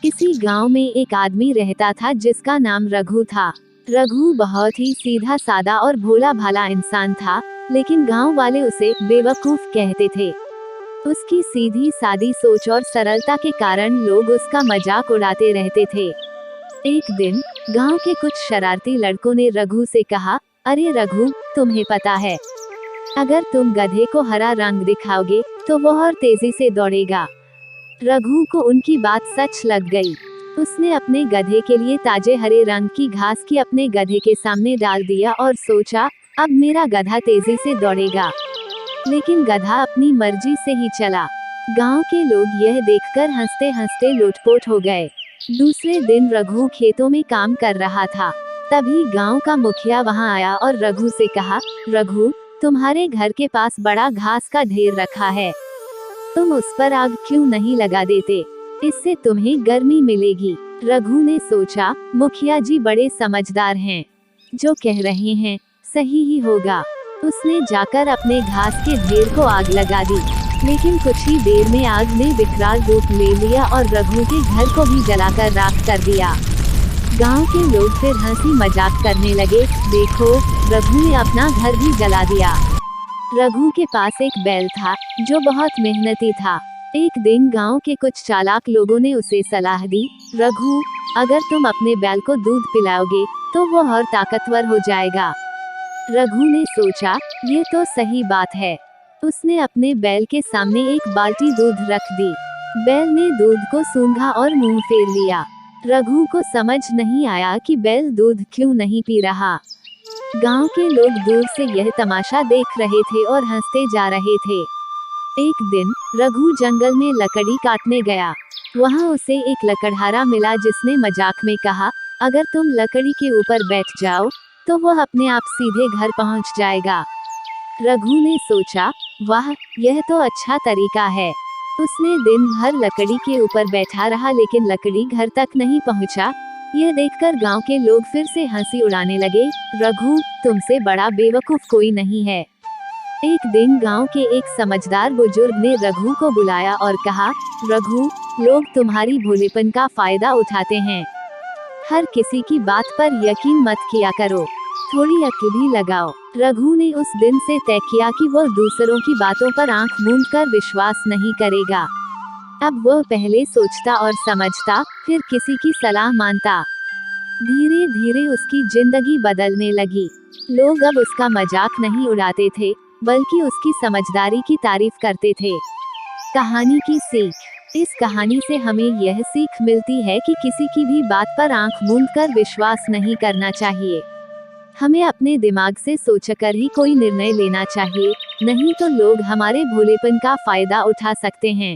किसी गांव में एक आदमी रहता था जिसका नाम रघु था। रघु बहुत ही सीधा सादा और भोला भाला इंसान था, लेकिन गांव वाले उसे बेवकूफ कहते थे। उसकी सीधी सादी सोच और सरलता के कारण लोग उसका मजाक उड़ाते रहते थे। एक दिन गांव के कुछ शरारती लड़कों ने रघु से कहा, अरे रघु, तुम्हें पता है, अगर तुम गधे को हरा रंग दिखाओगे तो वो और तेजी से दौड़ेगा। रघु को उनकी बात सच लग गई। उसने अपने गधे के लिए ताजे हरे रंग की घास की अपने गधे के सामने डाल दिया और सोचा, अब मेरा गधा तेजी से दौड़ेगा। लेकिन गधा अपनी मर्जी से ही चला। गांव के लोग यह देखकर हंसते हंसते लोटपोट हो गए। दूसरे दिन रघु खेतों में काम कर रहा था। तभी गांव का मुखिया वहां आया और रघु से कहा, रघु, तुम्हारे घर के पास बड़ा घास का ढेर रखा है, तुम उस पर आग क्यों नहीं लगा देते? इससे तुम्हें गर्मी मिलेगी। रघु ने सोचा, मुखिया जी बड़े समझदार हैं, जो कह रहे हैं सही ही होगा। उसने जाकर अपने घास के ढेर को आग लगा दी, लेकिन कुछ ही देर में आग ने विकराल रूप ले लिया और रघु के घर को भी जलाकर राख कर दिया। गांव के लोग फिर हंसी मजाक करने लगे, देखो, रघु ने अपना घर भी जला दिया। रघु के पास एक बैल था जो बहुत मेहनती था। एक दिन गांव के कुछ चालाक लोगों ने उसे सलाह दी, रघु, अगर तुम अपने बैल को दूध पिलाओगे तो वो और ताकतवर हो जाएगा। रघु ने सोचा, ये तो सही बात है। उसने अपने बैल के सामने एक बाल्टी दूध रख दी। बैल ने दूध को सूंघा और मुंह फेर लिया। रघु को समझ नहीं आया कि बैल दूध क्यों नहीं पी रहा। गांव के लोग दूर से यह तमाशा देख रहे थे और हंसते जा रहे थे। एक दिन रघु जंगल में लकड़ी काटने गया। वहां उसे एक लकड़हारा मिला जिसने मजाक में कहा, अगर तुम लकड़ी के ऊपर बैठ जाओ तो वह अपने आप सीधे घर पहुंच जाएगा। रघु ने सोचा, वाह, यह तो अच्छा तरीका है। उसने दिन भर लकड़ी के ऊपर बैठा रहा, लेकिन लकड़ी घर तक नहीं पहुंचा। यह देखकर गांव के लोग फिर से हंसी उड़ाने लगे, रघु, तुमसे बड़ा बेवकूफ कोई नहीं है। एक दिन गांव के एक समझदार बुजुर्ग ने रघु को बुलाया और कहा, रघु, लोग तुम्हारी भोलेपन का फायदा उठाते हैं। हर किसी की बात पर यकीन मत किया करो, थोड़ी अक्ल भी लगाओ। रघु ने उस दिन से तय किया कि वह दूसरों की बातों पर आंख मूंदकर विश्वास नहीं करेगा। अब वह पहले सोचता और समझता, फिर किसी की सलाह मानता। धीरे धीरे उसकी जिंदगी बदलने लगी। लोग अब उसका मजाक नहीं उड़ाते थे, बल्कि उसकी समझदारी की तारीफ करते थे। कहानी की सीख। इस कहानी से हमें यह सीख मिलती है कि किसी की भी बात पर आंख मूंदकर विश्वास नहीं करना चाहिए। हमें अपने दिमाग से सोचकर ही कोई निर्णय लेना चाहिए, नहीं तो लोग हमारे भोलेपन का फायदा उठा सकते हैं।